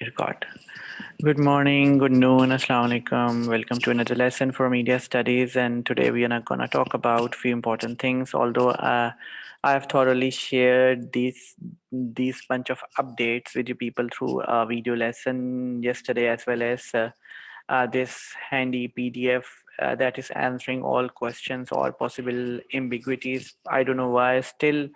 Record. Good morning, good noon, assalamu alaikum. Welcome to another lesson for media studies. And today we are going to talk about few important things. Although I have thoroughly shared these bunch of updates with you people through a video lesson yesterday, as well as this handy PDF that is answering all questions or possible ambiguities. I don't know why still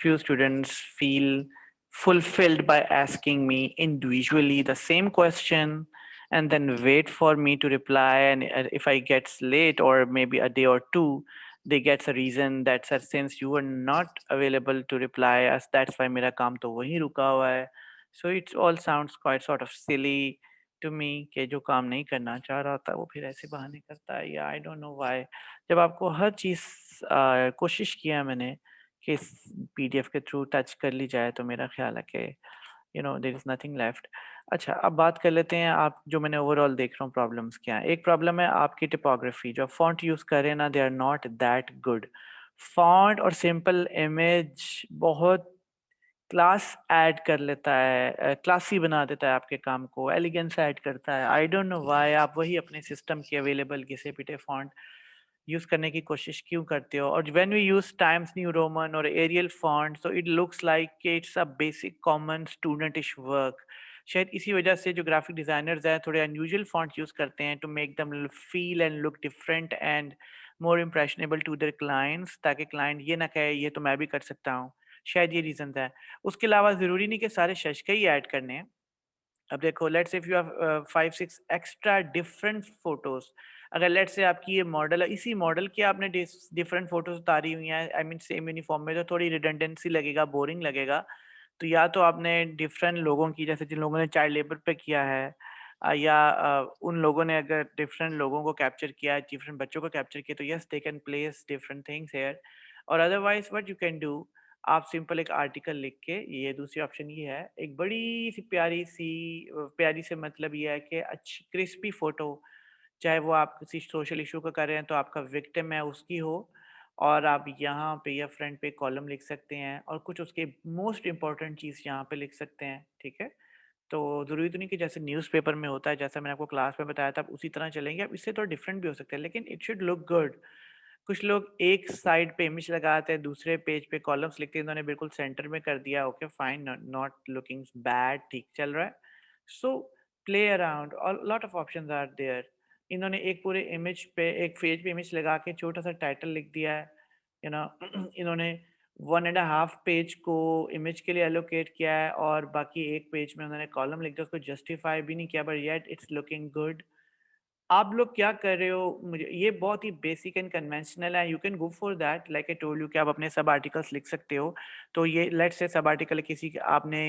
few students feel fulfilled by asking me individually the same question and then wait for me to reply, and if I gets late or maybe a day or two, they gets a reason that says since you were not available to reply us, that's why मेरा काम तो वहीं रुका हुआ है. So it all sounds quite sort of silly to me कि जो काम नहीं करना चाह रहा था वो फिर ऐसे बहाने करता है, या आई डोंट नो व्हाई. जब आपको हर चीज़ कोशिश किया मैंने कि इस पीडीएफ के थ्रू टच कर ली जाए, तो मेरा ख्याल है कि देयर इज नथिंग लेफ्ट. अच्छा, अब बात कर लेते हैं. आप जो मैंने ओवरऑल देख रहा हूँ प्रॉब्लम्स क्या है. एक प्रॉब्लम है आपकी टिपोग्राफी. जो फॉन्ट यूज कर रहे हैं ना, they are not that good. Font और सिंपल इमेज बहुत क्लास ऐड कर लेता है, क्लासी बना देता है आपके काम को, एलिगेंस ऐड करता है. आई डोंट नो व्हाई आप वही अपने सिस्टम के अवेलेबल घिसे पिटे फॉन्ट यूज करने की कोशिश क्यों करते हो. और when we use Times New Roman और Arial font, so it looks like it's a basic common studentish work. शायद इसी वजह से जो ग्राफिक डिजाइनर्स हैं थोड़े अनयूजुअल फॉन्ट यूज करते हैं to make them feel and look different and more impressionable to their clients, ताकि क्लाइंट ये ना कहे ये तो मैं भी कर सकता हूँ. शायद ये रीजन है. उसके अलावा ज़रूरी नहीं कि सारे शश ही ऐड करने हैं. अब देखो, let's say if you have 5-6 extra different photos. अगर लेट्स से आपकी ये मॉडल है, इसी मॉडल की आपने डिफरेंट फोटोज उतारी हुई हैं, आई मीन सेम यूनिफॉर्म में, तो थोड़ी रिडंडेंसी लगेगा, बोरिंग लगेगा. तो या तो आपने डिफरेंट लोगों की, जैसे जिन लोगों ने चाइल्ड लेबर पे किया है, या उन लोगों ने अगर डिफरेंट लोगों को कैप्चर किया है, डिफरेंट बच्चों को कैप्चर किया, तो yes they can place different things here. और otherwise what you can do, आप सिंपल एक आर्टिकल लिख के, ये दूसरी ऑप्शन ये है, एक बड़ी सी प्यारी से मतलब ये है कि अच्छी क्रिस्पी फोटो, चाहे वो आप किसी सोशल इशू का कर रहे हैं तो आपका विक्टिम है उसकी हो, और आप यहाँ पे या फ्रंट पे कॉलम लिख सकते हैं और कुछ उसके मोस्ट इम्पॉर्टेंट चीज़ यहाँ पे लिख सकते हैं. ठीक है. तो ज़रूरी तो नहीं कि जैसे न्यूज़पेपर में होता है, जैसा मैंने आपको क्लास में बताया था, आप उसी तरह चलेंगे. आप इससे थोड़ा डिफरेंट भी हो सकते हैं, लेकिन इट शुड लुक गुड. कुछ लोग एक साइड पे इमेज लगाते हैं, दूसरे पेज पे कॉलम्स लिखते हैं. इन्होंने बिल्कुल सेंटर में कर दिया. Okay fine, not looking bad, ठीक चल रहा है. सो प्ले अराउंड और lot of options are there. इन्होंने एक पूरे इमेज पे, एक पेज पे इमेज लगा के छोटा सा टाइटल लिख दिया है. यू नो इन्होंने 1.5 पेज को इमेज के लिए एलोकेट किया है और बाकी एक पेज में उन्होंने कॉलम लिख दिया, उसको जस्टिफाई भी नहीं किया, but yet it's looking good. आप लोग क्या कर रहे हो, मुझे ये बहुत ही बेसिक एंड कन्वेंशनल है. You can go for that, like I told you कि आप अपने सब आर्टिकल्स लिख सकते हो. तो ये लेट्स से सब आर्टिकल किसी आपने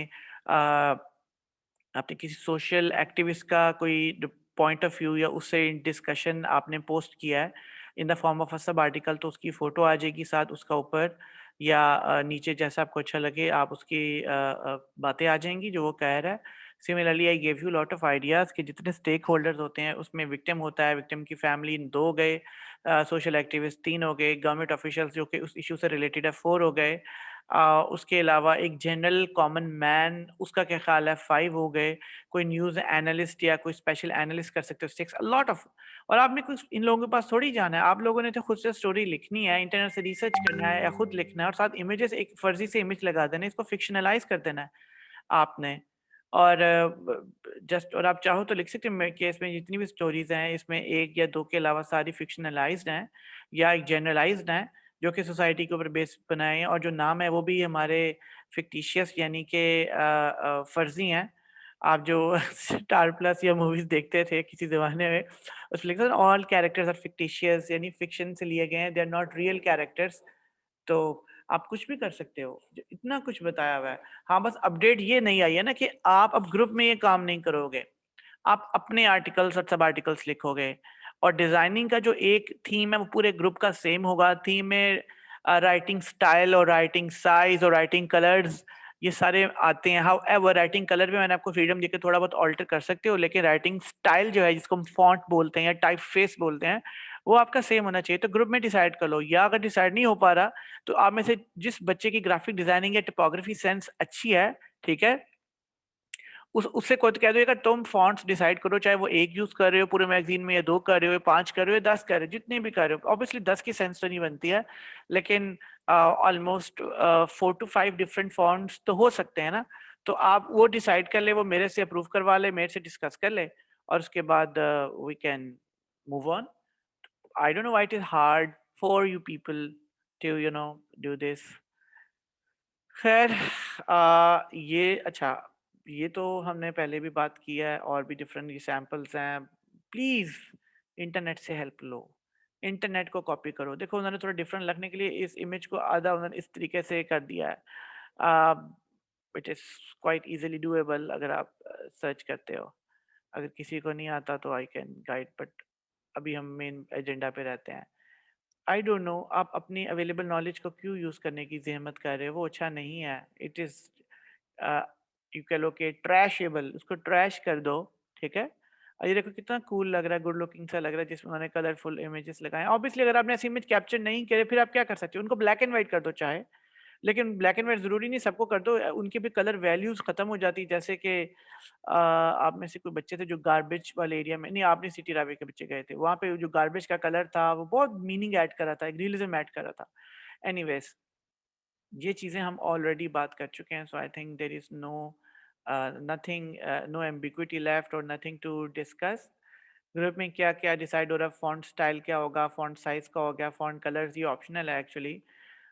किसी सोशल एक्टिविस्ट का कोई पॉइंट ऑफ व्यू या उससे डिस्कशन आपने पोस्ट किया है in the form of a sub article, तो उसकी फोटो आ जाएगी साथ उसका ऊपर, या नीचे जैसा आपको अच्छा लगे आप उसकी बातें आ जाएंगी जो वो कह रहा है. Similarly I give you lot of ideas कि जितने स्टेक होल्डर्स होते हैं उसमें विक्टिम होता है, विक्टिम की फैमिली 2 हो गए, सोशल एक्टिविस्ट 3 हो गए, गवर्नमेंट ऑफिशियल्स जो कि उस इशू से रिलेटेड है 4 हो गए, उसके अलावा एक जनरल कॉमन मैन, उसका क्या ख्याल है, 5 हो गए, कोई न्यूज़ एनालिस्ट या कोई स्पेशल एनालिस्ट कर सकते हो 6, अ लॉट ऑफ. और आपने कुछ इन लोगों के पास थोड़ी जाना है, आप लोगों ने तो खुद से स्टोरी लिखनी है, इंटरनेट से रिसर्च करना है या खुद लिखना है, और साथ इमेजेस एक फर्जी से इमेज लगा देना है, इसको फिक्शनलाइज कर देना है आपने. और जस्ट, और आप चाहो तो लिख सकते हो कि इसमें जितनी भी स्टोरीज हैं इसमें एक या दो के अलावा सारी फिक्शनलाइज्ड हैं या एक जनरलाइज्ड हैं, जो कि सोसाइटी के ऊपर बेस बनाए हैं, और जो नाम है वो भी हमारे फिक्टिशियस यानी कि फर्जी हैं. आप जो स्टार प्लस या मूवीज देखते थे किसी ज़माने में, उसमें लिखा था ऑल कैरेक्टर्स आर फिक्टिशियस, यानी फिक्शन से लिए गए हैं, they are not real characters. तो आप कुछ भी कर सकते हो, इतना कुछ बताया हुआ है. हाँ, बस अपडेट ये नहीं आई है ना कि आप अब ग्रुप में ये काम नहीं करोगे, आप अपने आर्टिकल्स और सब आर्टिकल्स लिखोगे. और डिजाइनिंग का जो एक थीम है वो पूरे ग्रुप का सेम होगा. थीम में राइटिंग स्टाइल और राइटिंग साइज और राइटिंग कलर्स ये सारे आते हैं. हाउ एवर राइटिंग कलर भी मैंने आपको फ्रीडम देकर थोड़ा बहुत ऑल्टर कर सकते हो, लेकिन राइटिंग स्टाइल जो है, जिसको हम फॉन्ट बोलते हैं या टाइप फेस बोलते हैं, वो आपका सेम होना चाहिए. तो ग्रुप में डिसाइड कर लो, या अगर डिसाइड नहीं हो पा रहा तो आप में से जिस बच्चे की ग्राफिक डिजाइनिंग या टिपोग्राफी सेंस अच्छी है, ठीक है, उससे कोई तो कह दो तुम फॉन्ट्स डिसाइड करो, चाहे वो एक यूज कर रहे हो पूरे मैगजीन में, या दो कर रहे हो, या पांच कर रहे हो, या 10 कर रहे हो, जितने भी कर रहे हो। ऑब्वियसली 10 की सेंस तो नहीं बनती है, लेकिन ऑलमोस्ट 4 to 5 डिफरेंट फॉन्ट्स तो हो सकते हैं ना। तो आप वो डिसाइड कर ले, वो मेरे से अप्रूव करवा ले, मेरे से डिस्कस कर ले, और उसके बाद we can move on. I don't know why it is hard for you people to do this. खैर, ये अच्छा, ये तो हमने पहले भी बात किया है, और भी डिफरेंट एग्जाम्पल्स हैं। प्लीज इंटरनेट से हेल्प लो, इंटरनेट को कॉपी करो। देखो उन्होंने थोड़ा डिफरेंट लगने के लिए इस इमेज को आधा उन्होंने इस तरीके से कर दिया है। It is quite easily doable अगर आप सर्च करते हो। अगर किसी को नहीं आता तो आई कैन गाइड, बट अभी हम मेन एजेंडा पे रहते हैं। आई डोंट नो आप अपनी अवेलेबल नॉलेज को क्यों यूज करने की जहमत कर रहे हो, वो अच्छा नहीं है। इट इज यू कह लो कि ट्रैशेबल, उसको ट्रैश कर दो, ठीक है। और ये देखो कितना कूल लग रहा है, गुड लुकिंग सा लग रहा है, जिसमें उन्होंने कलरफुल इमेजेस लगाए। ऑब्वियसली अगर आपने ऐसी इमेज कैप्चर नहीं करे, फिर आप क्या कर सकते हो, उनको ब्लैक एंड व्हाइट कर दो चाहे, लेकिन ब्लैक एंड व्हाइट जरूरी नहीं सबको कर दो, उनकी भी कलर वैल्यूज खत्म हो जाती। जैसे कि आप में से कोई बच्चे थे जो गार्बेज वाले एरिया में, नहीं आपने सिटी रावे के बच्चे गए थे, वहां पे जो गार्बेज का कलर था वो बहुत मीनिंग ऐड कर रहा था, एक रियलिज्म ऐड कर रहा था। एनीवेज, ये चीजें हम ऑलरेडी बात कर चुके हैं, so I think there is no nothing, no ambiguity left और नथिंग टू डिस्कस। ग्रुप में क्या क्या डिसाइड हो रहा है, फॉन्ट स्टाइल क्या होगा, फॉन्ट साइज का हो गया, फॉन्ट कलर्स ये ऑप्शनल है एक्चुअली।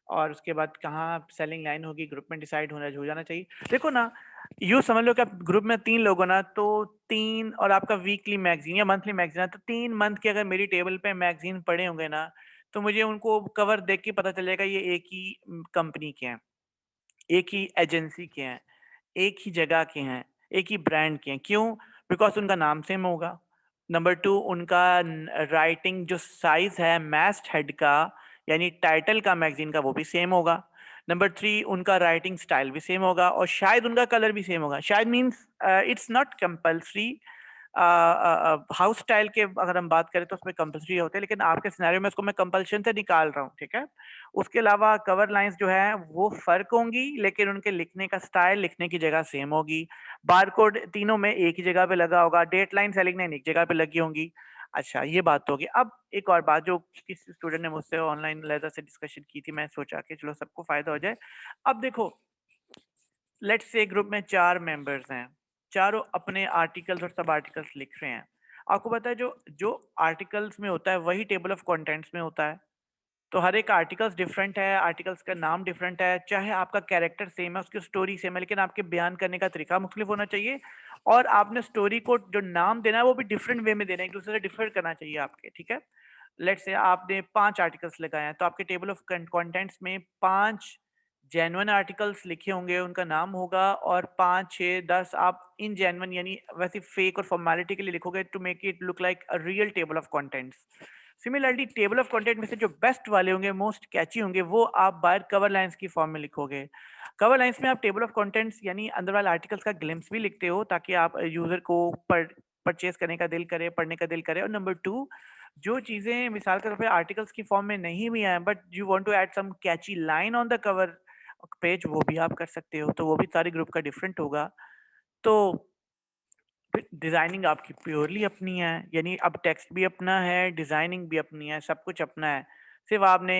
और उसके बाद कहाँ सेलिंग लाइन होगी, ग्रुप में डिसाइड हो जाना चाहिए। देखो ना, यू समझ लो कि आप ग्रुप में 3 लोग हो ना, तो 3, और आपका वीकली मैगजीन या मंथली मैगजीन है, तो 3 मंथ के अगर मेरी टेबल पे मैगजीन पड़े होंगे ना, तो मुझे उनको कवर देख के पता चलेगा ये एक ही कंपनी के हैं, एक ही एजेंसी के हैं, एक ही जगह के हैं, एक ही ब्रांड के हैं। क्यों? बिकॉज उनका नाम सेम होगा। नंबर 2, उनका राइटिंग जो साइज है मैस्ट हेड का, यानी टाइटल का मैगजीन का, वो भी सेम होगा। नंबर 3, उनका राइटिंग स्टाइल भी सेम होगा, और शायद उनका कलर भी सेम होगा। शायद means it's not compulsory. House style के अगर हम बात करें तो उसमें कंपल्सरी होते हैं, लेकिन आपके सिनेरियो में उसको मैं कंपल्शन से निकाल रहा हूँ, ठीक है। उसके अलावा कवर लाइंस जो है वो फर्क होंगी, लेकिन उनके लिखने का स्टाइल, लिखने की जगह सेम होगी। बारकोड तीनों में एक ही जगह पे लगा होगा, डेट लाइन, सेलिंग लाइन एक जगह पे लगी होंगी। अच्छा, ये बात होगी। अब एक और बात जो किसी स्टूडेंट ने मुझसे ऑनलाइन लेजर से डिस्कशन की थी, मैं सोचा कि चलो सबको फायदा हो जाए। अब देखो, लेट्स से ग्रुप में 4 मेंबर्स हैं, चारों अपने आर्टिकल्स और सब आर्टिकल्स लिख रहे हैं। आपको पता है जो जो आर्टिकल्स में होता है वही टेबल ऑफ कंटेंट्स में होता है। तो हर एक आर्टिकल्स डिफरेंट है, आर्टिकल्स का नाम डिफरेंट है, चाहे आपका कैरेक्टर सेम है, उसकी स्टोरी सेम है, लेकिन आपके बयान करने का तरीका मुख्तलिफ होना चाहिए। और आपने स्टोरी को जो नाम देना है वो भी डिफरेंट वे में देना है, एक दूसरे से डिफर करना चाहिए आपके, ठीक है। लेट्स से आपने 5 आर्टिकल्स लगाए हैं, तो आपके टेबल ऑफ कंटेंट्स में 5 जेन्युइन आर्टिकल्स लिखे होंगे, उनका नाम होगा, और 5 6 10 आप इन जेन्युइन यानी वैसे फेक और फॉर्मेलिटी के लिए लिखोगे, to make it look like a real table of contents. Similarly table of content में से जो बेस्ट वाले होंगे, मोस्ट कैची होंगे, वो आप बाहर कवर लाइंस की फॉर्म में लिखोगे। कवर लाइंस में आप टेबल ऑफ कंटेंट्स यानी अंदर वाले आर्टिकल्स का ग्लिम्स भी लिखते हो, ताकि आप यूजर को परचेज करने का दिल करे, पढ़ने का दिल करे। और नंबर 2, जो चीजें मिसाल के तौर पे आर्टिकल्स की फॉर्म में नहीं भी आए, but you want to add some catchy line on the cover page, वो भी आप कर सकते हो, तो वो भी सारे ग्रुप का डिफरेंट होगा। तो डिजाइनिंग आपकी प्योरली अपनी है, यानी अब टेक्स्ट भी अपना है, डिजाइनिंग भी अपनी है, सब कुछ अपना है। सिर्फ आपने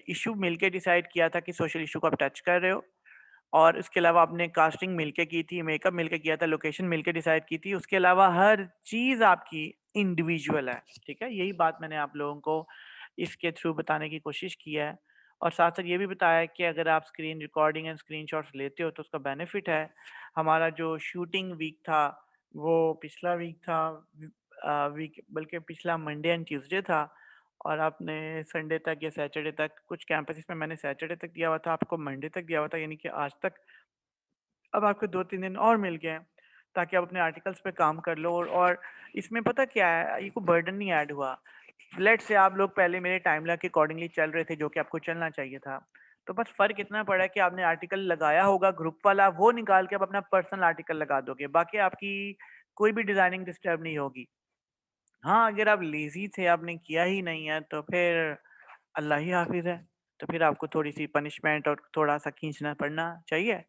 इशू मिलके डिसाइड किया था कि सोशल इशू को आप टच कर रहे हो, और उसके अलावा आपने कास्टिंग मिलके की थी, मेकअप मिलके किया था, लोकेशन मिलके डिसाइड की थी। उसके अलावा हर चीज आपकी इंडिविजुअल है, ठीक है। यही बात मैंने आप लोगों को इसके थ्रू बताने की कोशिश की है। और साथ साथ ये भी बताया है कि अगर आप स्क्रीन रिकॉर्डिंग एंड स्क्रीनशॉट्स लेते हो तो उसका बेनिफिट है। हमारा जो शूटिंग वीक था वो पिछला वीक था, वीक बल्कि पिछला मंडे एंड ट्यूसडे था, और आपने संडे तक या सैटरडे तक, कुछ कैंपस में मैंने सैटरडे तक दिया हुआ था, आपको मंडे तक दिया हुआ था, यानी कि आज तक अब आपको 2-3 दिन और मिल गए हैं, ताकि आप अपने आर्टिकल्स पे काम कर लो। और इसमें पता क्या है, ये कोई बर्डन नहीं ऐड हुआ। लेट से आप लोग पहले मेरे टाइमलाइन के अकॉर्डिंगली चल रहे थे, जो कि आपको चलना चाहिए था। तो बस फर्क इतना पड़ा है कि आपने आर्टिकल लगाया होगा ग्रुप वाला, वो निकाल के आप अपना पर्सनल आर्टिकल लगा दोगे, बाकी आपकी कोई भी डिजाइनिंग डिस्टर्ब नहीं होगी। हाँ, अगर आप लेजी थे, आपने किया ही नहीं है, तो फिर अल्लाह ही हाफिज है। तो फिर आपको थोड़ी सी पनिशमेंट और थोड़ा सा खींचना पड़ना चाहिए।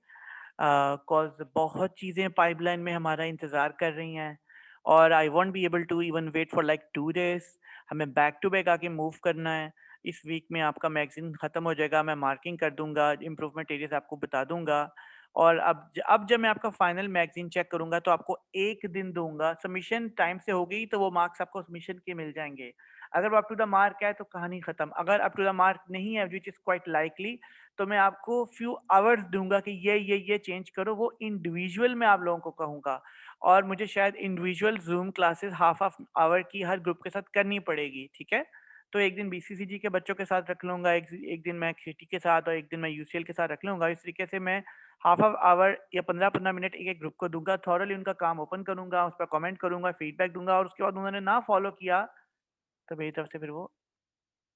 कॉज बहुत चीज़ें पाइपलाइन में हमारा इंतज़ार कर रही हैं और I won't be able to even wait for like 2 days। हमें बैक टू बैक आके मूव करना है। इस वीक में आपका मैगजीन ख़त्म हो जाएगा, मैं मार्किंग कर दूंगा, इम्प्रूवमेंट एरियाज आपको बता दूंगा। और अब जब मैं आपका फाइनल मैगजीन चेक करूंगा तो आपको 1 दिन दूंगा। सबमिशन टाइम से हो गई तो वो मार्क्स आपको सबमिशन के मिल जाएंगे। अगर वो अप टू द मार्क है तो कहानी खत्म, अगर अप टू द मार्क नहीं है विच इज़ क्वाइट लाइकली, तो मैं आपको फ्यू आवर्स दूंगा कि ये चेंज करो। वो इंडिविजुअल मैं आप लोगों को कहूंगा और मुझे शायद individual zoom classes half half hour की हर ग्रुप के साथ करनी पड़ेगी, ठीक है। तो एक दिन बीसीसीजी के बच्चों के साथ रख लूंगा, एक दिन मैं सिटी के साथ और एक दिन मैं यूसीएल के साथ रख लूंगा। इस तरीके से मैं हाफ हाफ आवर या 15-15 मिनट एक एक ग्रुप को दूंगा, थॉरली उनका काम ओपन करूंगा, उस पर कमेंट करूंगा, फीडबैक दूंगा और उसके बाद उन्होंने ना फॉलो किया तो मेरी तरफ से फिर वो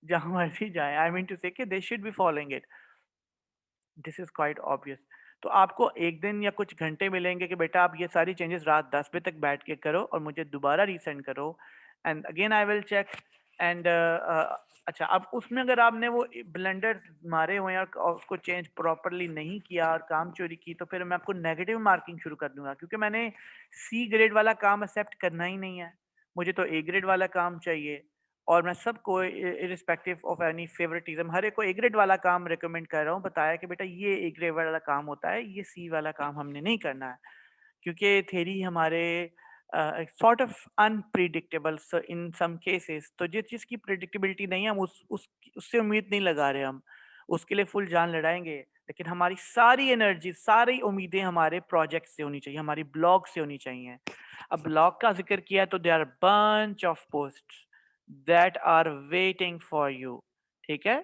जहाँ मर्जी जाए, आई मीन टू से कि they should be following it. This is quite obvious. तो आपको एक दिन या कुछ घंटे मिलेंगे कि बेटा आप ये सारी चेंजेस रात 10 बजे तक बैठ के करो और मुझे दोबारा रीसेंड करो and again I will check and अच्छा, अब उसमें अगर आपने वो ब्लेंडर मारे हुए हैं और उसको चेंज प्रॉपरली नहीं किया और काम चोरी की तो फिर मैं आपको नेगेटिव मार्किंग शुरू कर दूंगा, क्योंकि मैंने सी ग्रेड वाला काम एक्सेप्ट करना ही नहीं है। मुझे तो ए ग्रेड वाला काम चाहिए और मैं सबको इरिस्पेक्टिव ऑफ एनी फेवरेटिज्म हर एक को ए ग्रेड वाला काम रिकमेंड कर रहा हूँ। बताया कि बेटा ये ए ग्रेड वाला काम होता है, ये सी वाला काम हमने नहीं करना है, क्योंकि थेरी हमारे sort of unpredictable in some cases. तो जिस चीज़ की प्रिडिक्टेबिलिटी नहीं है हम उससे उम्मीद नहीं लगा रहे, हम उसके लिए फुल जान लड़ाएंगे, लेकिन हमारी सारी एनर्जी सारी उम्मीदें हमारे प्रोजेक्ट से होनी चाहिए, हमारी ब्लॉग से होनी चाहिए। अब ब्लॉग का जिक्र किया तो they are bunch of post that are waiting for you, ठीक है।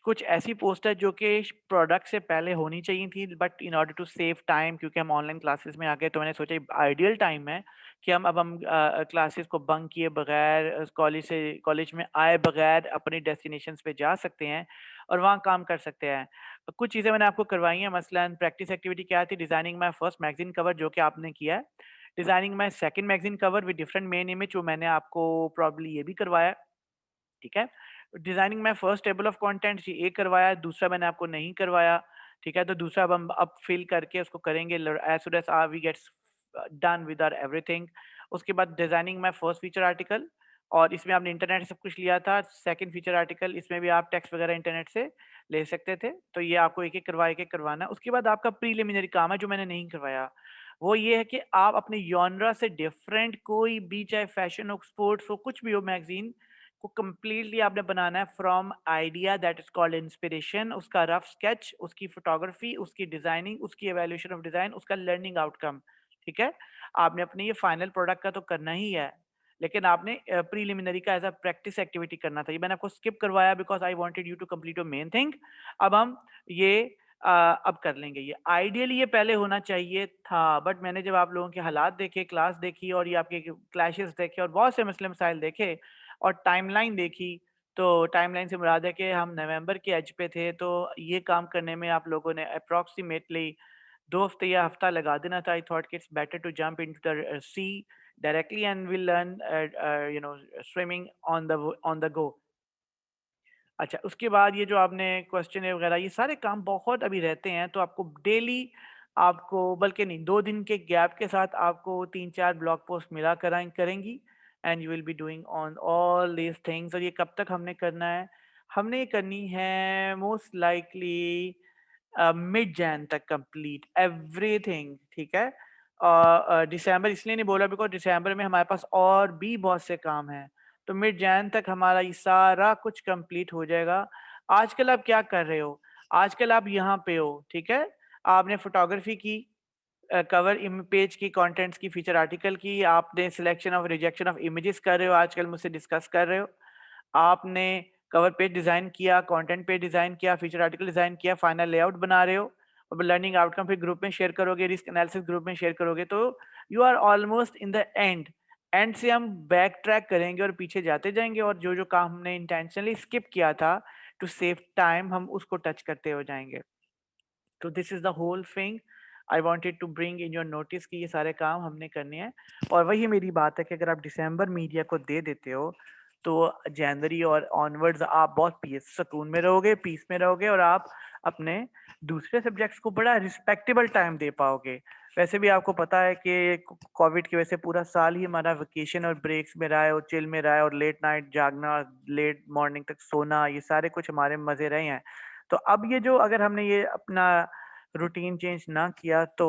कुछ ऐसी पोस्ट है जो कि प्रोडक्ट से पहले होनी चाहिए थी, but in order to save time, क्योंकि हम ऑनलाइन क्लासेस में आ गए तो मैंने सोचा आइडियल टाइम है कि हम क्लासेस को बंक किए बगैर कॉलेज में आए बगैर अपने डेस्टिनेशंस पे जा सकते हैं और वहाँ काम कर सकते हैं। कुछ चीज़ें मैंने आपको करवाई हैं, मसलन प्रैक्टिस एक्टिविटी क्या थी, designing my first magazine cover जो कि आपने किया है, designing my second magazine cover with different main image जो मैंने आपको प्रॉब्ली ये भी करवाया, ठीक है। डिजाइनिंग में फर्स्ट टेबल ऑफ कंटेंट्स ये करवाया, दूसरा मैंने आपको नहीं करवाया, ठीक है। तो दूसरा अब हम अब फिल करके उसको करेंगे as soon as we gets done with our everything. उसके बाद डिजाइनिंग में फर्स्ट फीचर आर्टिकल, और इसमें आपने इंटरनेट से सब कुछ लिया था। सेकंड फीचर आर्टिकल, इसमें भी आप टेक्स्ट वगैरह इंटरनेट से ले सकते थे, तो ये आपको एक एक करवाना। उसके बाद आपका प्रीलिमिनरी काम है जो मैंने नहीं करवाया, वो ये है कि आप अपने यॉनरा से डिफरेंट कोई भी, चाहे फैशन हो, स्पोर्ट्स हो, कुछ भी हो, मैगजीन को कम्प्लीटली आपने बनाना है from idea that is called inspiration, उसका रफ स्केच, उसकी फोटोग्राफी, उसकी डिजाइनिंग, उसकी एवेल्यूशन ऑफ डिजाइन, उसका लर्निंग आउटकम, ठीक है। आपने अपने ये फाइनल प्रोडक्ट का तो करना ही है, लेकिन आपने प्रीलिमिनरी का एज अ प्रैक्टिस एक्टिविटी करना था। ये मैंने आपको स्किप करवाया because I wanted you to complete your main thing. अब हम ये अब कर लेंगे। ये आइडियली ये पहले होना चाहिए था, बट मैंने जब आप लोगों के हालात देखे, क्लास देखी और ये आपके क्लैशेस देखे और बहुत से मसले मसाइल देखे और टाइमलाइन देखी, तो टाइमलाइन से मुराद है कि हम नवंबर के एज पे थे, तो ये काम करने में आप लोगों ने अप्रोक्सीमेटली 2 हफ्ते या हफ्ता लगा देना था। आई थॉट कि it's better to jump into the sea directly and will learn swimming on the go. अच्छा, उसके बाद ये जो आपने क्वेश्चन वगैरह ये सारे काम बहुत अभी रहते हैं, तो आपको डेली, आपको बल्कि नहीं 2 दिन के गैप के साथ आपको 3-4 ब्लॉग पोस्ट मिला करेंगी and you will be doing on all these things. और ये कब तक हमने करना है, हमने ये करनी है मोस्ट लाइकली मिड जैन तक कंप्लीट एवरीथिंग, ठीक है। दिसंबर इसलिए नहीं बोला बिकॉज दिसंबर में हमारे पास और भी बहुत से काम हैं, तो मिड जैन तक हमारा ये सारा कुछ कंप्लीट हो जाएगा। आजकल आप क्या कर रहे हो, आजकल आप यहाँ पे हो, ठीक है। आपने फोटोग्राफी की, कवर पेज की, कंटेंट्स की, फीचर आर्टिकल की, आपने selection of rejection of images कर रहे हो, आजकल मुझसे डिस्कस कर रहे हो। आपने कवर पेज डिजाइन किया, कंटेंट पेज डिजाइन किया, फीचर आर्टिकल डिजाइन किया, फाइनल लेआउट बना रहे हो, अब लर्निंग आउटकम फिर ग्रुप में शेयर करोगे, रिस्क एनालिसिस ग्रुप में शेयर करोगे, तो you are almost in the end. End से हम बैक ट्रैक करेंगे और पीछे जाते जाएंगे और जो जो काम हमने इंटेंशनली स्किप किया था टू सेव टाइम, हम उसको टच करते हो जाएंगे। तो this is the whole thing I wanted to bring in your notice कि ये सारे काम हमने करने हैं। और वही मेरी बात है कि अगर आप दिसंबर मीडिया को दे देते हो तो जनवरी और ऑनवर्ड्स आप बहुत पीस सुकून में रहोगे, पीस में रहोगे और आप अपने दूसरे सब्जेक्ट्स को बड़ा रिस्पेक्टेबल टाइम दे पाओगे। वैसे भी आपको पता है कि कोविड की वजह से पूरा साल ही हमारा वेकेशन और ब्रेक्स में रहा है और चिल में रहा है और लेट नाइट जागना, लेट मॉर्निंग तक सोना, ये सारे कुछ हमारे मजे रहे हैं। तो अब ये जो अगर हमने ये अपना रूटीन चेंज ना किया तो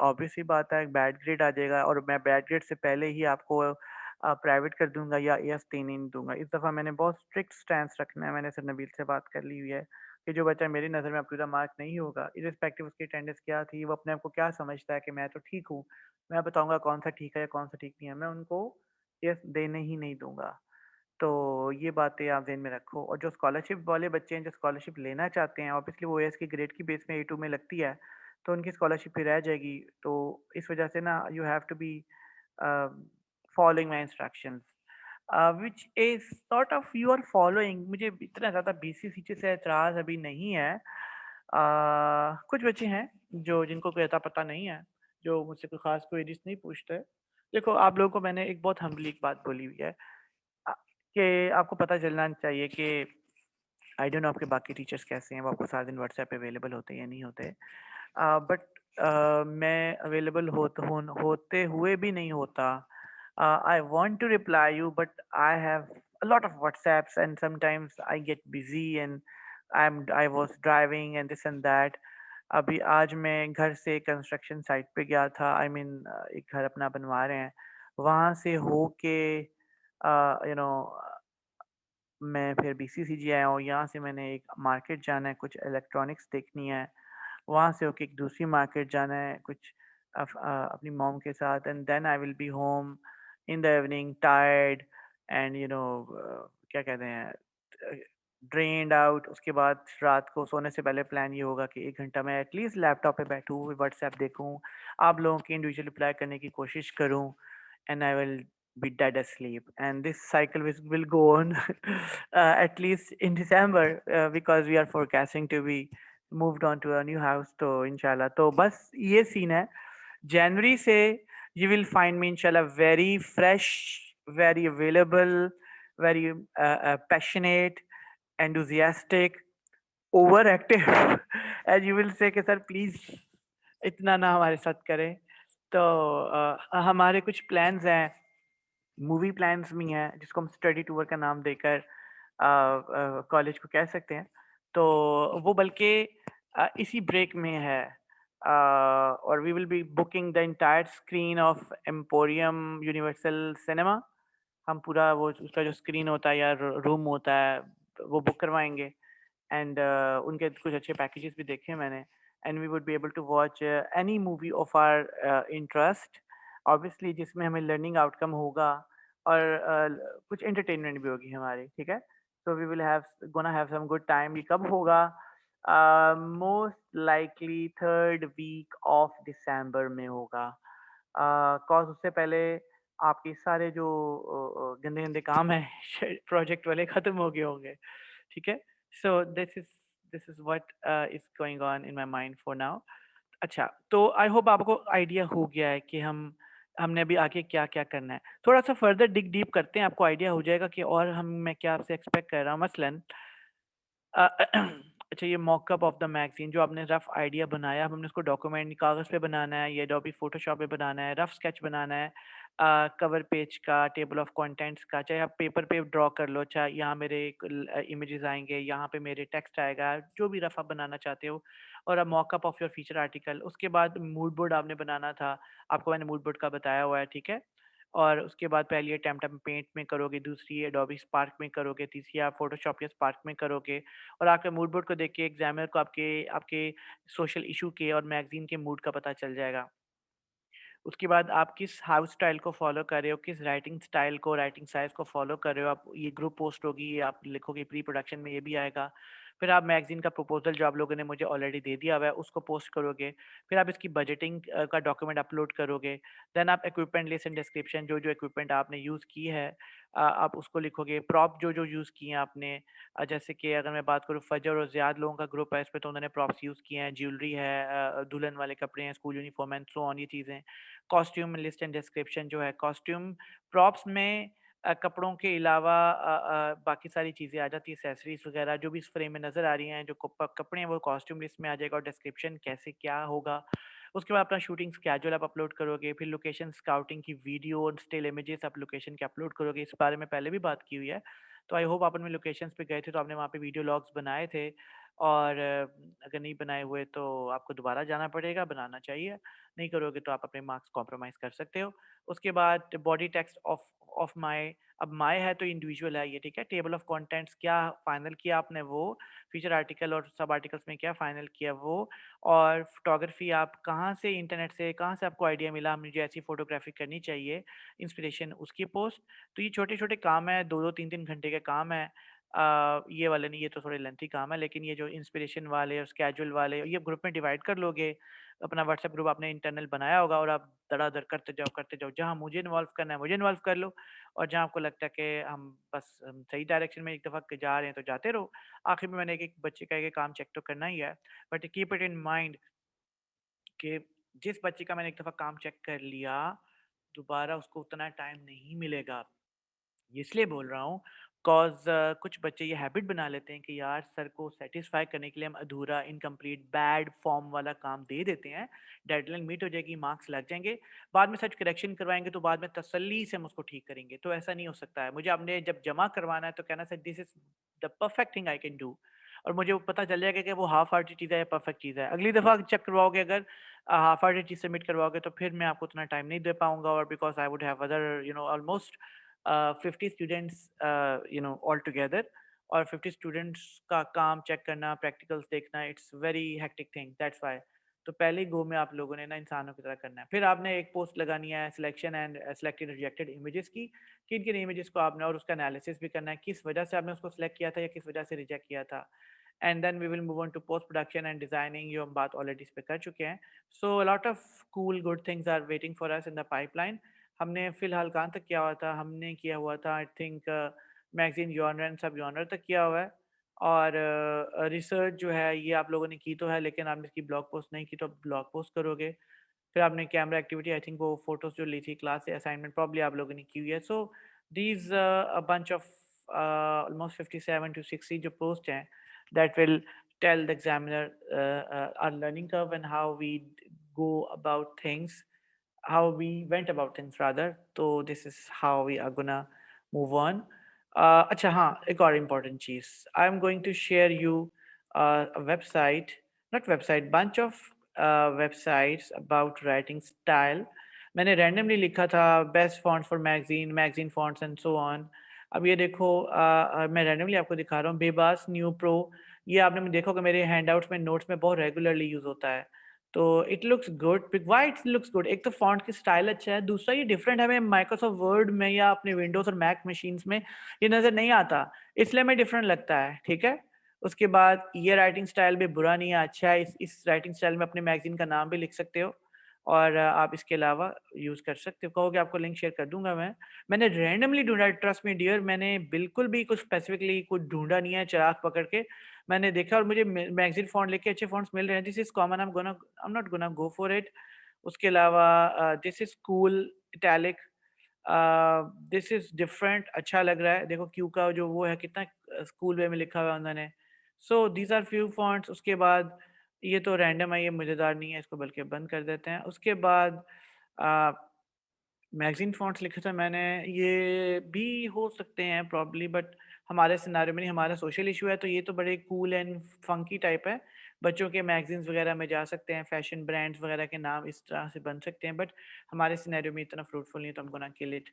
ऑब्वियस ही बात है बैड ग्रेड आ जाएगा, और मैं बैड ग्रेड से पहले ही आपको प्राइवेट कर दूंगा या ES नहीं दूंगा। इस दफ़ा मैंने बहुत स्ट्रिक्ट स्टैंड रखना है। मैंने सर नबील से बात कर ली हुई है कि जो बच्चा मेरी नज़र में अप टू द मार्क नहीं होगा, इर्रिस्पेक्टिव उसकी अटेंडेंस क्या थी, वो अपने आप को क्या समझता है कि मैं तो ठीक हूँ, मैं बताऊंगा कौन सा ठीक है या कौन सा ठीक नहीं है, मैं उनको ये देने ही नहीं दूंगा। तो ये बातें आप ज़हन में रखो। और जो स्कॉलरशिप वाले बच्चे हैं जो स्कॉलरशिप लेना चाहते हैं, ऑब्वियसली वो एएस की ग्रेड की बेस में A2 में लगती है, तो उनकी स्कॉलरशिप भी रह जाएगी। तो इस वजह से ना you have to be following my instructions which is sort of you are following. मुझे इतना ज़्यादा BCCG से एतराज़ अभी नहीं है। कुछ बच्चे हैं जो जिनको कोई अता पता नहीं है, जो मुझसे कोई ख़ास क्वेरीज नहीं पूछते। देखो आप लोगों को मैंने एक बहुत हम्बली एक बात बोली हुई है कि आपको पता चलना चाहिए कि आई डोंट नो आपके बाकी टीचर्स कैसे हैं, वो आपको सारा दिन व्हाट्सएप पे अवेलेबल होते हैं या नहीं होते। बट मैं अवेलेबल होते हुए भी नहीं होता। I want to reply you but I have a lot of WhatsApps and sometimes I get busy and I was driving and this and that. अभी आज मैं घर से कंस्ट्रक्शन साइट पे गया था। आई I मीन एक घर अपना बनवा रहे हैं, वहाँ से होके यू नो मैं फिर BCCG आया हूँ। यहाँ से मैंने एक मार्केट जाना है, कुछ इलेक्ट्रॉनिक्स देखनी है। वहाँ से होके एक दूसरी मार्केट जाना है कुछ अपनी मॉम के साथ, and then I will be home in the evening tired and क्या कहते हैं ड्रेन्ड आउट। उसके बाद रात को सोने से पहले प्लान ये होगा कि 1 घंटा मैं एटलीस्ट लैपटॉप पे बैठूँ, व्हाट्सएप देखूँ, आप लोगों की इंडिविजुअल रिप्लाई करने की कोशिश करूँ, and I will be dead asleep. And this cycle will go on at least in December because we are forecasting to be moved on to a new house. तो इंशाल्लाह तो बस ये सीन है। जनवरी से you will find me inshallah very fresh, very available, very passionate, enthusiastic, overactive and you will say कि sir please इतना ना हमारे साथ करें। तो हमारे कुछ प्लान्स हैं, मूवी प्लान्स भी हैं जिसको हम स्टडी टूर का नाम देकर कॉलेज को कह सकते हैं। तो वो बल्कि इसी ब्रेक में है। और we will be booking the entire screen of Emporium Universal cinema. हम पूरा वो उसका जो स्क्रीन होता है या रूम होता है वो बुक करवाएंगे। एंड उनके कुछ अच्छे पैकेजेस भी देखे हैं मैंने। And we would be able to watch any movie of our interest, obviously जिसमें हमें लर्निंग आउटकम होगा और कुछ एंटरटेनमेंट भी होगी हमारी, ठीक है। So we will have gonna have some good time. ये कब होगा? Most likely third week of December में होगा। कॉज उससे पहले आपके सारे जो गंदे गंदे काम है प्रोजेक्ट वाले खत्म हो गए होंगे, ठीक है। So this is what is going on in my mind for now. अच्छा, तो आई होप आपको आइडिया हो गया है कि हमने अभी आगे क्या-क्या करना है। थोड़ा-सा फर्दर डिग डीप करते हैं, आपको आइडिया हो जाएगा कि और मैं क्या आपसे एक्सपेक्ट कर रहा हूँ। मसलन अ, अच्छा, ये मॉकअप ऑफ द मैगज़ीन जो आपने रफ आइडिया बनाया, अब हमने उसको डॉक्यूमेंट कागज़ पे बनाना है, ये एडोबी फ़ोटोशॉप पे बनाना है, रफ स्केच बनाना है, कवर पेज का, टेबल ऑफ कंटेंट्स का, चाहे आप पेपर पे ड्रॉ कर लो, चाहे यहाँ मेरे इमेजेस आएँगे, यहाँ पे मेरे टेक्स्ट आएगा, जो भी रफ आप बनाना चाहते हो। और अब mock-up of your feature article. उसके बाद मूड बोर्ड आपने बनाना था, आपको मैंने मूड बोर्ड का बताया हुआ है, ठीक है। और उसके बाद पहली अटेम्प्ट आप पेंट में करोगे, दूसरी एडोबी स्पार्क में करोगे, तीसरी आप फ़ोटोशॉप या स्पार्क में करोगे। और आपके मूड बोर्ड को देख के एग्जामिनर को आपके आपके सोशल इशू के और मैगज़ीन के मूड का पता चल जाएगा। उसके बाद आप किस हाउस स्टाइल को फ़ॉलो कर रहे हो, किस राइटिंग स्टाइल को, राइटिंग साइज़ को फ़ॉलो कर रहे हो। आप ये ग्रुप पोस्ट होगी, ये आप लिखोगे प्री प्रोडक्शन में, ये भी आएगा। फिर आप मैगज़ीन का प्रपोज़ल जो आप लोगों ने मुझे ऑलरेडी दे दिया हुआ है, उसको पोस्ट करोगे। फिर आप इसकी बजटिंग का डॉक्यूमेंट अपलोड करोगे। देन आप इक्विपमेंट लिस्ट एंड डिस्क्रिप्शन, जो-जो इक्विपमेंट आपने यूज़ की है आप उसको लिखोगे। प्रॉप जो-जो यूज़ किए हैं आपने, जैसे कि अगर मैं बात करूँ फ़जर और ज़ियाद लोगों का ग्रुप है, इसमें तो उन्होंने प्रॉप्स यूज़ किए हैं, ज्वेलरी है, दुल्हन वाले कपड़े हैं, school uniform and so on, ये चीज़ें। कॉस्ट्यूम लिस्ट एंड डिस्क्रिप्शन जो है, कॉस्ट्यूम प्रॉप्स में कपड़ों के अलावा बाकी सारी चीज़ें आ जाती है, एक्सेसरीज वगैरह जो भी इस फ्रेम में नज़र आ रही हैं, जो कपड़े हैं वो कॉस्ट्यूम लिस्ट में आ जाएगा और डिस्क्रिप्शन कैसे क्या होगा। उसके बाद अपना शूटिंग स्केड्यूल आप अपलोड करोगे, फिर लोकेशन स्काउटिंग की वीडियो और स्टिल इमेजेस आप लोकेशन के अपलोड करोगे। इस बारे में पहले भी बात की हुई है, तो आई होप आप उनमें लोकेशंस पे गए थे तो आपने वहाँ पे वीडियो लॉग्स बनाए थे, और अगर नहीं बनाए हुए तो आपको दोबारा जाना पड़ेगा, बनाना चाहिए। नहीं करोगे तो आप अपने मार्क्स कॉम्प्रोमाइज़ कर सकते हो। उसके बाद body text of of my, अब माय है तो इंडिविजुअल है ये, ठीक है। टेबल ऑफ कंटेंट्स क्या फाइनल किया आपने वो, फीचर आर्टिकल और सब आर्टिकल्स में क्या फाइनल किया वो, और फोटोग्राफी आप कहाँ से, इंटरनेट से कहाँ से आपको आइडिया मिला मुझे ऐसी फोटोग्राफी करनी चाहिए, इंस्पिरेशन उसकी पोस्ट। तो ये छोटे छोटे काम है, 2-2 3-3 घंटे के काम है। ये वाले नहीं, ये तो थोड़े लेंथी काम है, लेकिन ये जो इंस्पिरेशन वाले और स्केड्यूल वाले ये ग्रुप में डिवाइड कर लोगे। अपना व्हाट्सएप ग्रुप आपने इंटरनल बनाया होगा और आप धड़ाधड़ करते जाओ, जहाँ मुझे इन्वॉल्व करना है मुझे इन्वॉल्व कर लो, और जहाँ आपको लगता है कि हम सही डायरेक्शन में एक दफ़ा जा रहे हैं तो जाते रहो। आखिर में मैंने एक बच्चे का एक काम चेक तो करना ही है, but keep it in mind कि जिस बच्चे का मैंने एक दफ़ा काम चेक कर लिया, दोबारा उसको उतना टाइम नहीं मिलेगा। ये इसलिए बोल रहा हूँ कॉज़ कुछ बच्चे ये हैबिट बना लेते हैं कि यार सर को सेटिस्फाई करने के लिए हम अधूरा, इनकम्प्लीट, बैड फॉर्म वाला काम दे देते हैं। डेडलाइन मीट हो जाएगी, मार्क्स लग जाएंगे, बाद में सच करेक्शन करवाएंगे तो बाद में तसल्ली से हम उसको ठीक करेंगे। तो ऐसा नहीं हो सकता है। मुझे आपने जब जमा करवाना है तो कहना sir this is the perfect thing I can do, और मुझे वो पता चल जाएगा कि वो हाफ हार्टेड चीज़ है या परफेक्ट चीज़ है। अगली दफ़ा चेक करवाओगे, अगर हाफ हार्टेड चीज़ सबमिट करवाओगे तो फिर मैं आपको उतना टाइम नहीं दे पाऊंगा, और because I would have other almost 50 students all together, और 50 स्टूडेंट्स का काम चेक करना, प्रैक्टिकल्स देखना, it's very hectic thing, that's why. तो पहले ही गो में आप लोगों ने ना इंसानों की तरह करना है। फिर आपने एक पोस्ट लगानी है selection and selected rejected images की, किन किन इमेजेस को आपने, और उसका एनालिसिस भी करना है, किस वजह से आपने उसको सिलेक्ट किया था या किस वजह से रिजेक्ट किया था। And then we will move on to post production and designing, ये हम बात ऑलरेडी इस पे कर चुके हैं। So lot of cool good things are waiting for us in the pipeline. हमने फिलहाल कहाँ तक किया हुआ था, हमने किया हुआ था I think magazine genre and सब जॉनर तक किया हुआ है, और रिसर्च जो है ये आप लोगों ने की तो है, लेकिन आपने इसकी ब्लॉग पोस्ट नहीं की तो ब्लॉग पोस्ट करोगे। फिर आपने कैमरा एक्टिविटी, आई थिंक वो फोटोज जो ली थी क्लास से, असाइनमेंट प्रॉब्ली आप लोगों ने की हुई है। So these a bunch of almost 57 to 60 जो पोस्ट हैं that will tell the examiner our learning curve and how we go about things, how we went about things rather. तो this is how we are gonna move on. अच्छा हाँ, एक और important cheese, I am going to share you a website, not website, bunch of websites about writing style. मैंने randomly लिखा था best fonts for magazine fonts and so on. अब ये देखो मैं randomly आपको दिखा रहा हूँ, बेबास न्यू प्रो, ये आपने देखा होगा मेरे हैंडआउट्स में, नोट्स में बहुत रेगुलरली यूज होता है। तो it looks good, why it looks good, एक तो फॉन्ट की स्टाइल अच्छा है, दूसरा ये डिफरेंट है, हमें माइक्रोसॉफ्ट वर्ड में या अपने विंडोज और मैक मशीन्स में ये नज़र नहीं आता, इसलिए हमें डिफरेंट लगता है, ठीक है। उसके बाद ये राइटिंग स्टाइल भी बुरा नहीं है, अच्छा है। इस राइटिंग स्टाइल में अपने मैगजीन का नाम भी लिख सकते हो, और आप इसके अलावा यूज़ कर सकते हो। कहोगे आपको लिंक शेयर कर दूंगा मैंने रैंडमली ढूंढा, ट्रस्ट मी डियर, मैंने बिल्कुल भी कुछ स्पेसिफिकली कुछ ढूंढा नहीं है चिराग पकड़ के। मैंने देखा और मुझे मैगजीन फॉन्ट लेके अच्छे फॉन्ट्स मिल रहे हैं, this is common, I am not gonna go for it. उसके अलावा this is cool italic, this is different, अच्छा लग रहा है। देखो क्यू का जो वो है कितना स्कूल वे में लिखा हुआ है उन्होंने। So these are few fonts. उसके बाद ये तो रैंडम है, ये मज़ेदार नहीं है, इसको बल्कि बंद कर देते हैं। उसके बाद मैगज़ीन फ़ॉन्ट्स लिखे थे मैंने, ये भी हो सकते हैं प्रॉब्ली, बट हमारे सिनेरियो में नहीं, हमारा सोशल इशू है, तो ये तो बड़े कूल एंड फंकी टाइप है। बच्चों के मैगज़ीन्स वगैरह में जा सकते हैं, फैशन ब्रांड्स वगैरह के नाम इस तरह से बन सकते हैं, बट हमारे सिनेरियो में इतना फ्रूटफुल नहीं है, तो हम गोना किल इट।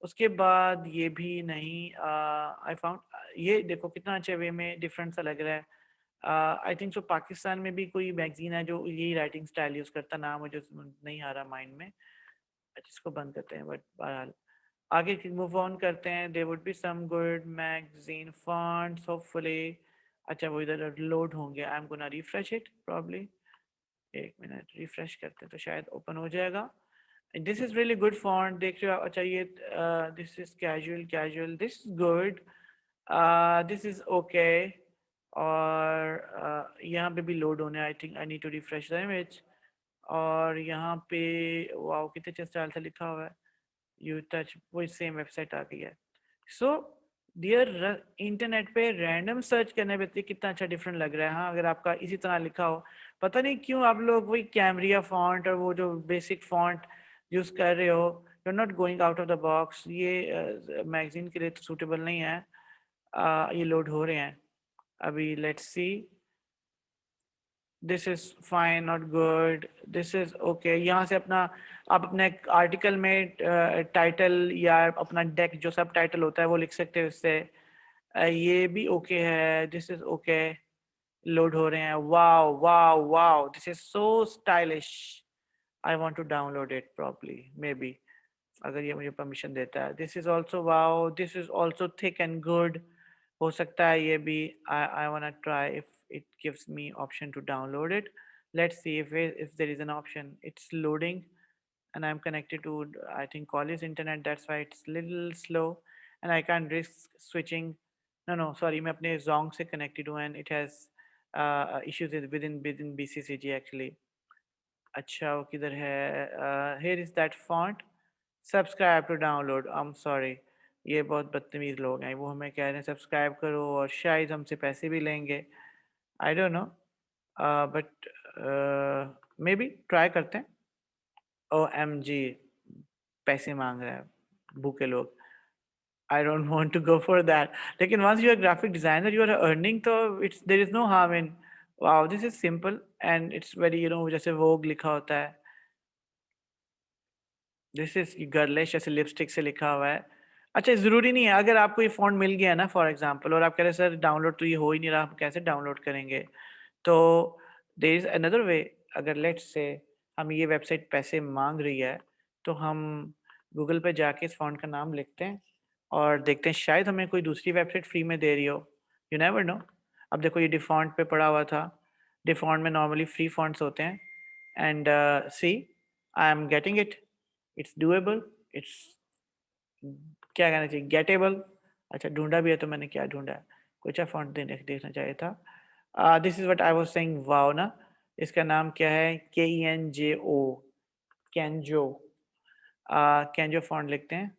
उसके बाद ये भी नहीं, आई फाउंड ये देखो कितना अच्छे वे में डिफरेंट सा लग रहा है। आई थिंक सो पाकिस्तान में भी कोई मैगज़ीन है जो यही राइटिंग स्टाइल यूज़ करता, नाम मुझे नहीं आ रहा माइंड में, इसको बंद करते हैं। बट बहरहाल आगे मूव ऑन करते हैं। There would be some good magazine fonts hopefully. अच्छा वो इधर लोड होंगे, I am gonna refresh it probably, एक मिनट रिफ्रेश करते हैं तो शायद ओपन हो जाएगा। This is really good font, देख रहे हो आप? अच्छा ये this is casual casual, this is good, this is okay. और यहाँ पे भी लोड होने, I think I need to refresh the image. और यहाँ पे वाओ कितने अच्छे स्टाइल से लिखा हुआ है, यू टच, वो सेम वेबसाइट आ गई है। सो डियर, इंटरनेट पे रैंडम सर्च करने पे कितना अच्छा डिफरेंट लग रहा है। हाँ, अगर आपका इसी तरह लिखा हो, पता नहीं क्यों आप लोग वही कैमरिया फॉन्ट और वो जो बेसिक फॉन्ट यूज कर रहे हो, you are not going out of the box. ये मैगजीन के लिए तो सूटेबल नहीं है। ये लोड हो रहे हैं अभी, let's see. This is fine, not good, this is okay. यहाँ से अपना आप अपने आर्टिकल में टाइटल या अपना डेक जो सब टाइटल होता है वो लिख सकते हो इससे। ये भी ओके है, दिस इज ओके। लोड हो रहे हैं। Wow wow wow, this is so stylish. I want to download it properly maybe, अगर ये मुझे परमिशन देता है। This is also wow, this is also thick and good. हो सकता है ये भी। I want to try if it gives me option to download it. Let's see if there is an option. It's loading and I'm connected to, I think, college internet. That's why it's little slow and I can't risk switching. No, sorry, मैं अपने Zong से connected हूँ and it has issues within BCCG actually. अच्छा, वो किधर है? Here is that font. Subscribe to download. I'm sorry. ये बहुत बदतमीज लोग हैं। वो हमें कह रहे हैं सब्सक्राइब करो और शायद हमसे पैसे भी लेंगे। आई don't no, but may be try करते हैं। ओ एम जी, पैसे मांग रहे हैं भूखे लोग। I don't want to go for that. लेकिन once you are graphic designer, you are earning, तो it's there is no harm in. Wow, this is simple and it's very, जैसे Vogue लिखा होता है, दिस इज गर्लिश ऐसे lipstick से लिखा हुआ है। अच्छा, ज़रूरी नहीं है अगर आपको ये फ़ॉन्ट मिल गया ना फॉर एग्जांपल, और आप कह रहे हैं सर डाउनलोड तो ये हो ही नहीं रहा, हम कैसे डाउनलोड करेंगे? तो देयर इज़ अनदर वे। अगर लेट्स से हम ये वेबसाइट पैसे मांग रही है, तो हम गूगल पे जाके इस फ़ॉन्ट का नाम लिखते हैं और देखते हैं शायद हमें कोई दूसरी वेबसाइट फ्री में दे रही हो। You never know. अब देखो ये डिफ़ॉन्ट पे पड़ा हुआ था। डिफ़ॉन्ट में नॉर्मली फ्री फ़ॉन्ट्स होते हैं and see, I am getting it. It's doable, it's, क्या कहना चाहिए, गेटेबल। अच्छा, ढूंढा भी है तो मैंने क्या ढूंढा है? कुछ फॉन्ट देखना चाहिए था। This is what I was saying, wow ना। इसका नाम क्या है? KENJO, कैंजो। कैंजो फॉन्ट लिखते हैं,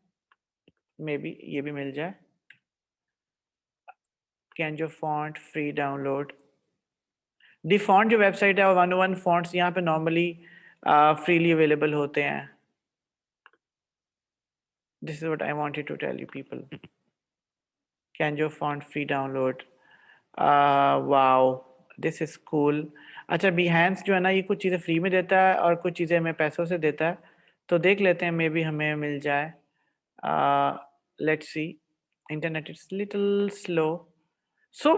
मे बी ये भी मिल जाए। कैंजो font free download. The font जो वेबसाइट है, 101 फॉन्ट्स यहाँ पे नॉर्मली फ्रीली अवेलेबल होते हैं। This is what I wanted to tell you people. कैंजो font free download. Wow, this is cool. अच्छा, बिहेंस जो है ना, ये कुछ चीज़ें फ्री में देता है और कुछ चीज़ें हमें पैसों से देता है, तो देख लेते हैं, मे बी हमें मिल जाए। Let's see. Internet is little slow. So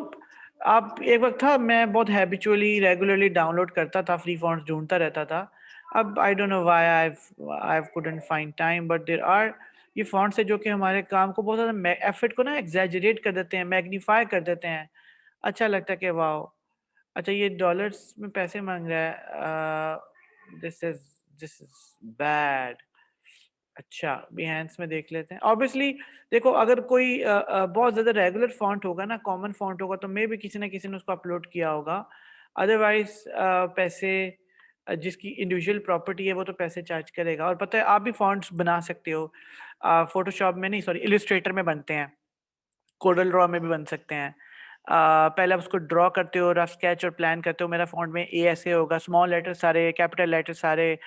आप, एक वक्त था मैं बहुत हैबिचुअली रेगुलरली डाउनलोड करता था, फ्री फॉन्ट्स ढूंढता रहता था। अब I don't know why I couldn't find time, but there are ये फॉन्ट्स है जो कि हमारे काम को बहुत ज़्यादा एफर्ट को ना एग्जैजरेट कर देते हैं, मैग्नीफाई कर देते हैं। अच्छा लगता है कि वाओ। अच्छा, ये डॉलर्स में पैसे मांग रहा है। This is bad. अच्छा, बिहेंस में देख लेते हैं। ऑब्वियसली देखो, अगर कोई बहुत ज़्यादा रेगुलर फॉन्ट होगा ना, कॉमन फॉन्ट होगा, तो मे भी किसी ना किसी ने उसको अपलोड किया होगा। अदरवाइज पैसे, जिसकी इंडिविजुअल प्रॉपर्टी है वो तो पैसे चार्ज करेगा। और पता है, आप भी फॉन्ट्स बना सकते हो। फोटोशॉप में नहीं, सॉरी, इलिस्ट्रेटर में बनते हैं, कोरल ड्रॉ में भी बन सकते हैं। पहले आप उसको ड्रॉ करते हो, रफ स्केच और प्लान करते हो। मेरा फॉन्ट में ए ऐसे होगा, स्मॉल लेटर सारे, कैपिटल लेटर सारे,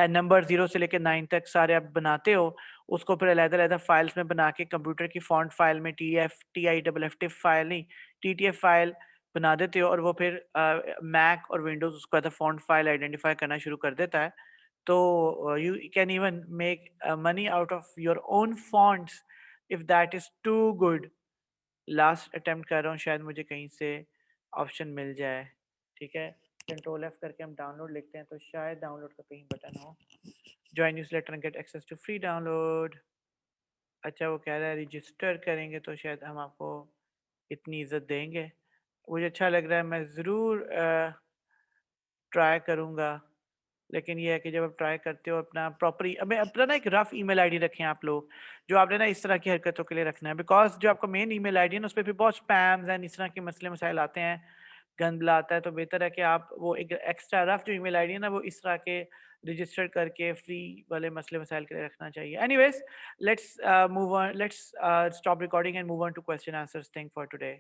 नंबर 0 से लेकर 9 तक सारे आप बनाते हो। उसको फिर अलग-अलग फाइल्स में बना के कंप्यूटर की फॉन्ट फाइल में, TIFF फाइल नहीं, TTF फाइल बना देते हो, और वो फिर मैक और विंडोज़ उसको as a font file identify करना शुरू कर देता है। तो you can even make money out of your own fonts if that is too good. Last attempt कर रहा हूँ, शायद मुझे कहीं से ऑप्शन मिल जाए। ठीक है, Ctrl+F करके हम डाउनलोड लिखते हैं, तो शायद डाउनलोड का कहीं बटन हो। Join newsletter and get access to free download. अच्छा, वो कह रहा है रजिस्टर करेंगे तो शायद हम आपको इतनी इज्जत देंगे। मुझे अच्छा लग रहा है, मैं ज़रूर ट्राई करूँगा। लेकिन ये है कि जब आप ट्राई करते हो, अपना प्रॉपर अबे अपना ना एक रफ ईमेल आईडी रखें आप लोग, जो आपने ना इस तरह की हरकतों के लिए रखना है। बिकॉज जो आपका मेन ईमेल आईडी है ना, उस पर भी बहुत स्पैम्स एंड इस तरह के मसले मसाइल आते हैं। गंदला आता है, तो बेहतर है कि आप वो एक एक्स्ट्रा रफ जो ईमेल आईडी है ना, वो इस तरह के रजिस्टर करके फ्री वाले मसले मसाइल के लिए रखना चाहिए. Anyways, let's move on. Let's stop recording and move on to question answers thing for today.